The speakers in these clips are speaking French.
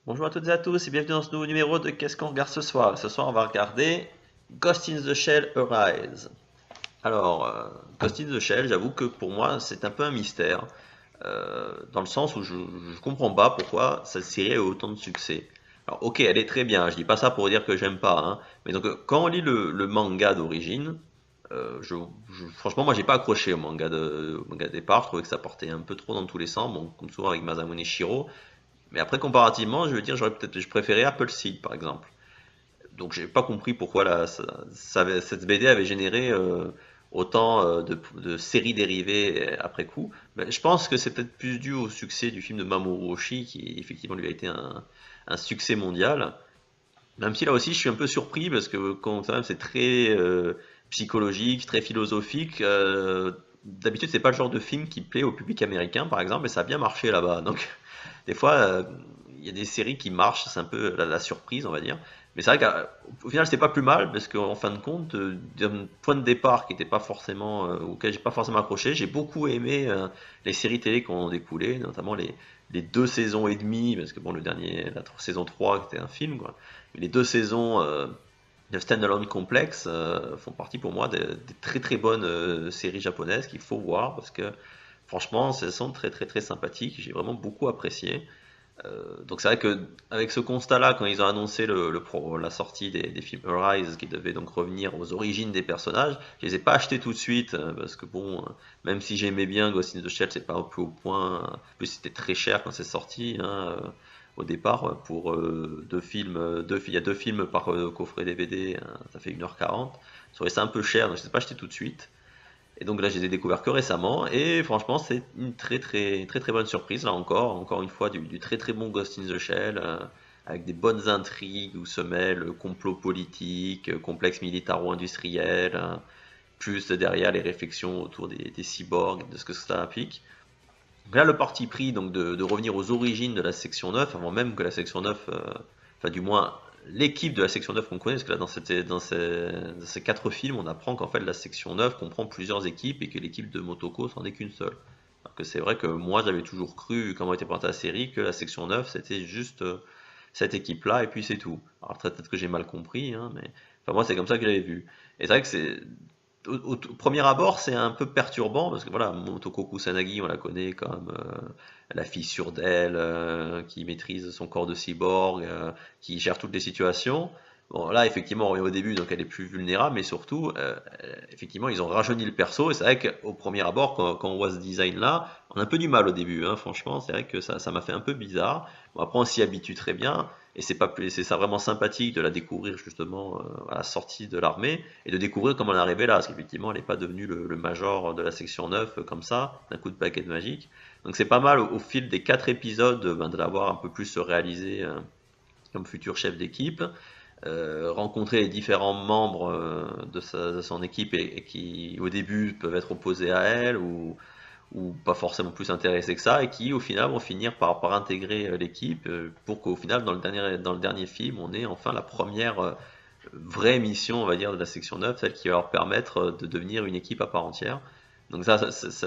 Bonjour à toutes et à tous et bienvenue dans ce nouveau numéro de Qu'est-ce qu'on regarde ce soir? Ce soir, on va regarder Ghost in the Shell Arise. Alors, Ghost in the Shell, j'avoue que pour moi, c'est un peu un mystère, dans le sens où je comprends pas pourquoi cette série a eu autant de succès. Alors, ok, elle est très bien, je dis pas ça pour dire que j'aime pas, hein, mais donc, quand on lit le manga d'origine, franchement, moi, j'ai pas accroché au manga de départ, je trouvais que ça portait un peu trop dans tous les sens, bon, comme souvent avec Masamune Shiro, mais après, comparativement, je veux dire, je préférais Apple Seed, par exemple. Donc, j'ai pas compris pourquoi cette BD avait généré autant de séries dérivées après coup. Mais je pense que c'est peut-être plus dû au succès du film de Mamoru Oshii, qui effectivement lui a été un succès mondial. Même si là aussi, je suis un peu surpris parce que quand même, c'est très psychologique, très philosophique. D'habitude, c'est pas le genre de film qui plaît au public américain, par exemple, et ça a bien marché là-bas. Donc, des fois, il y a des séries qui marchent, c'est un peu la surprise, on va dire. Mais c'est vrai qu'au final, c'était pas plus mal parce qu'en fin de compte, d'un point de départ qui n'était pas forcément, auquel j'ai pas forcément accroché, j'ai beaucoup aimé les séries télé qui ont découlé, notamment les 2 saisons et demie, parce que bon, la saison 3 qui était un film, quoi. Mais les 2 saisons de Standalone Complex font partie pour moi des très très bonnes séries japonaises qu'il faut voir parce que franchement, elles sont très très très sympathiques. J'ai vraiment beaucoup apprécié. Donc c'est vrai que avec ce constat-là, quand ils ont annoncé la sortie des films Arise, qui devaient donc revenir aux origines des personnages, je les ai pas achetés tout de suite parce que bon, même si j'aimais bien Ghost in the Shell, c'est pas un peu au point. En plus, c'était très cher quand c'est sorti, hein, au départ pour il y a 2 films par coffret DVD, hein, ça fait 1h40. Je trouvais ça un peu cher, donc je les ai pas achetés tout de suite. Et donc là, je les ai découverts que récemment. Et franchement, c'est une très très très très bonne surprise. Là encore une fois, du très très bon Ghost in the Shell, avec des bonnes intrigues où se mêlent complot politique, complexe militaro-industriel, plus derrière les réflexions autour des cyborgs, de ce que ça implique. Donc là, le parti pris donc de revenir aux origines de la section 9, avant même que la section 9, enfin du moins l'équipe de la section 9 qu'on connaît, parce que là dans ces 4 films, on apprend qu'en fait la section 9 comprend plusieurs équipes et que l'équipe de Motoko c'en est qu'une seule. Alors que c'est vrai que moi j'avais toujours cru, vu comment était présentée la série, que la section 9 c'était juste cette équipe-là et puis c'est tout. Alors peut-être que j'ai mal compris, hein, mais enfin moi c'est comme ça que j'avais vu. Et c'est vrai que c'est au premier abord, c'est un peu perturbant parce que voilà, Motoko Kusanagi, on la connaît comme la fissure d'elle, qui maîtrise son corps de cyborg, qui gère toutes les situations. Bon, là, effectivement, on revient au début, donc elle est plus vulnérable, mais surtout, effectivement, ils ont rajeuni le perso, et c'est vrai qu'au premier abord, quand on voit ce design-là, on a un peu du mal au début, hein, franchement, c'est vrai que ça m'a fait un peu bizarre. Bon, après, on s'y habitue très bien, et c'est ça vraiment sympathique de la découvrir justement à la sortie de l'armée, et de découvrir comment elle est arrivée là, parce qu'effectivement, elle n'est pas devenue le major de la section 9 comme ça, d'un coup de baguette magique. Donc c'est pas mal au fil des 4 épisodes ben, de l'avoir un peu plus réalisé comme futur chef d'équipe, rencontrer les différents membres de son équipe et qui au début peuvent être opposés à elle ou pas forcément plus intéressés que ça et qui au final vont finir par intégrer l'équipe pour qu'au final dans le dernier film on ait enfin la première vraie mission on va dire de la section 9, celle qui va leur permettre de devenir une équipe à part entière. Donc ça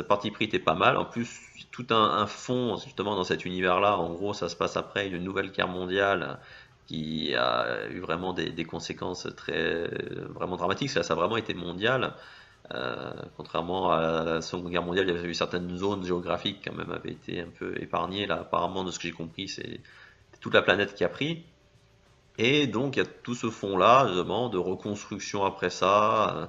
partie pris était pas mal. En plus, tout un fond justement dans cet univers-là. En gros, ça se passe après une nouvelle guerre mondiale qui a eu vraiment des conséquences très vraiment dramatiques. Ça a vraiment été mondial. Contrairement à la Seconde Guerre mondiale, il y avait eu certaines zones géographiques qui quand même avaient été un peu épargnées. Là, apparemment, de ce que j'ai compris, c'est toute la planète qui a pris. Et donc, il y a tout ce fond-là, justement, de reconstruction après ça,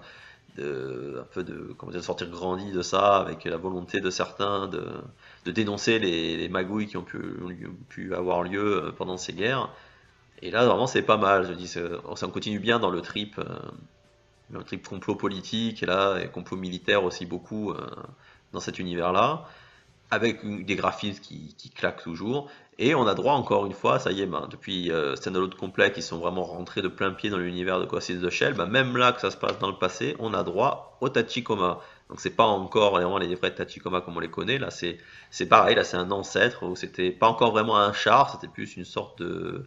un peu de, comment dire, de sortir grandi de ça, avec la volonté de certains de dénoncer les magouilles qui ont pu avoir lieu pendant ces guerres. Et là, vraiment, c'est pas mal. Je dis, ça continue bien dans le trip complot politique, et là, et complot militaire aussi beaucoup dans cet univers-là avec des graphismes qui claquent toujours. Et on a droit encore une fois, ça y est, ben, depuis Standalone Complet, qui sont vraiment rentrés de plein pied dans l'univers de Ghost in the Shell, ben, même là que ça se passe dans le passé, on a droit au Tachikoma. Donc c'est pas encore vraiment les vrais Tachikoma comme on les connaît, là c'est pareil, là c'est un ancêtre où c'était pas encore vraiment un char, c'était plus une sorte de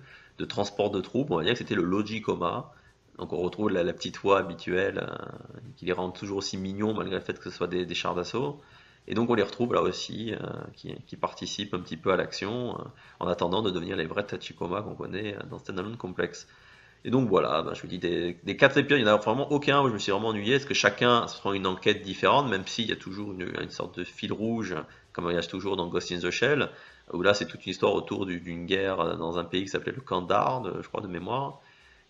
transport de troupes, on va dire que c'était le Logikoma. Donc on retrouve la petite voix habituelle qui les rend toujours aussi mignons malgré le fait que ce soit des chars d'assaut. Et donc on les retrouve là aussi, qui participent un petit peu à l'action, en attendant de devenir les vrais Tachikoma qu'on connaît dans Standalone Complex. Et donc voilà, je vous dis, des 4 épisodes, il n'y en a vraiment aucun où je me suis vraiment ennuyé, parce que chacun se prend une enquête différente, même s'il y a toujours une sorte de fil rouge, comme il y a toujours dans Ghost in the Shell, où là c'est toute une histoire autour d'une guerre dans un pays qui s'appelait le Camp d'Ard, je crois de mémoire,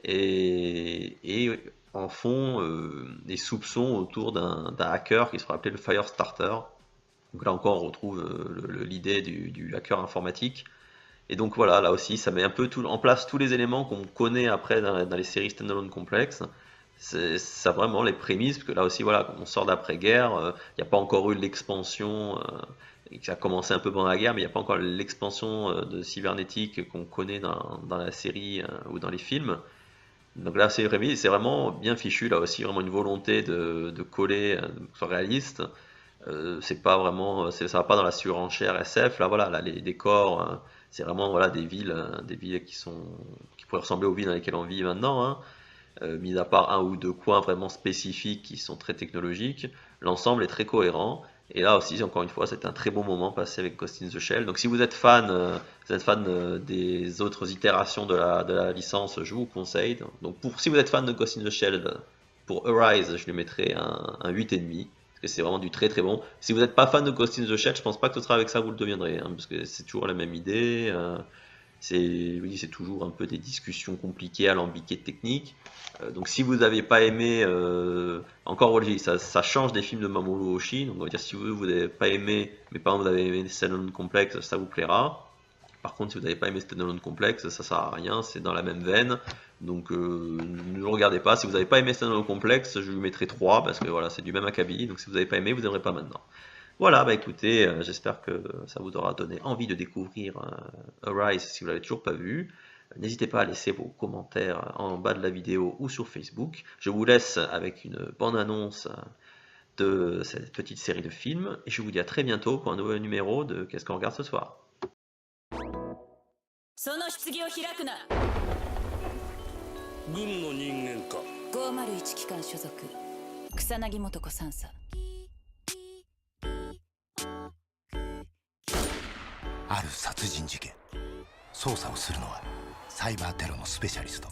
et en fond des soupçons autour d'un hacker qui sera appelé le Firestarter. Donc là encore on retrouve l'idée du hacker informatique. Et donc voilà, là aussi, ça met un peu en place tous les éléments qu'on connaît après dans les séries standalone complexes. Ça vraiment les prémices, parce que là aussi, voilà, on sort d'après-guerre, il n'y a pas encore eu l'expansion, qui a commencé un peu pendant la guerre, mais il n'y a pas encore l'expansion de cybernétique qu'on connaît dans la série ou dans les films. Donc là, c'est vraiment bien fichu, là aussi, vraiment une volonté de coller, que ce soit réaliste. C'est pas vraiment, ça va pas dans la surenchère SF. Là, voilà, là, les décors, c'est vraiment voilà des villes qui pourraient ressembler aux villes dans lesquelles on vit maintenant, hein. Mis à part un ou deux coins vraiment spécifiques qui sont très technologiques, l'ensemble est très cohérent. Et là aussi, encore une fois, c'est un très bon moment passé avec Ghost in the Shell. Donc, si vous êtes fan des autres itérations de la licence, je vous conseille. Donc, si vous êtes fan de Ghost in the Shell, pour Arise, je lui mettrai un 8,5. Parce que c'est vraiment du très très bon. Si vous n'êtes pas fan de Ghost in the Shell, je pense pas que ce sera avec ça que vous le deviendrez, hein, parce que c'est toujours la même idée. C'est toujours un peu des discussions compliquées, alambiquées, techniques. Donc si vous n'avez pas aimé, encore Wolji, ça change des films de Mamoru Oshii. Donc on va dire si vous n'avez pas aimé, mais par exemple vous avez aimé Standalone Complex, ça vous plaira. Par contre, si vous n'avez pas aimé Standalone Complex, ça sert à rien, c'est dans la même veine. Donc ne le regardez pas. Si vous n'avez pas aimé Standalone Complex, je lui mettrai 3 parce que voilà, c'est du même acabit. Donc si vous n'avez pas aimé, vous n'aimerez pas maintenant. Voilà, écoutez, j'espère que ça vous aura donné envie de découvrir Arise si vous l'avez toujours pas vu. N'hésitez pas à laisser vos commentaires en bas de la vidéo ou sur Facebook. Je vous laisse avec une bande-annonce de cette petite série de films et je vous dis à très bientôt pour un nouveau numéro de Qu'est-ce qu'on regarde ce soir. その棺を開くな。軍の人間か。501機関所属草薙素子3佐。ある殺人事件、捜査をするのはサイバーテロのスペシャリスト。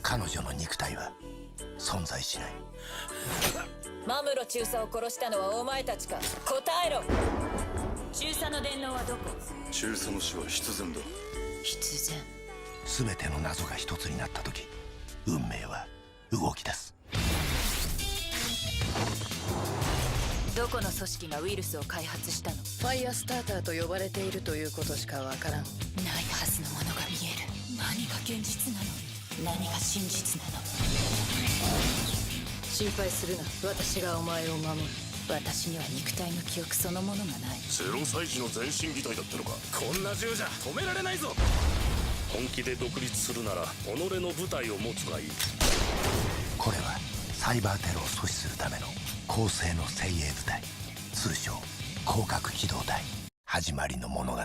彼女の肉体は存在しない。マムロ中佐を殺したのはお前たちか。答えろ。中佐の電脳はどこ？中佐の死は必然だ。必然。全ての謎が一つになった時、運命は動き出す。どこの組織がウイルスを開発したの？ファイアスターターと呼ばれているということしかわからん。ないはずのものが見える。何が現実なの？何が真実なの？心配するな。私がお前を守る。私には肉体の記憶そのものがない。0歳児の全身擬態だったのか。こんな銃じゃ止められないぞ。本気で独立するなら己の部隊を持つがいい。これはサイバーテロを阻止するための高性能精鋭部隊、通称広角機動隊。始まりの物語。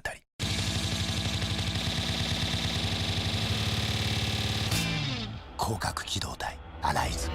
広角機動隊アライズ。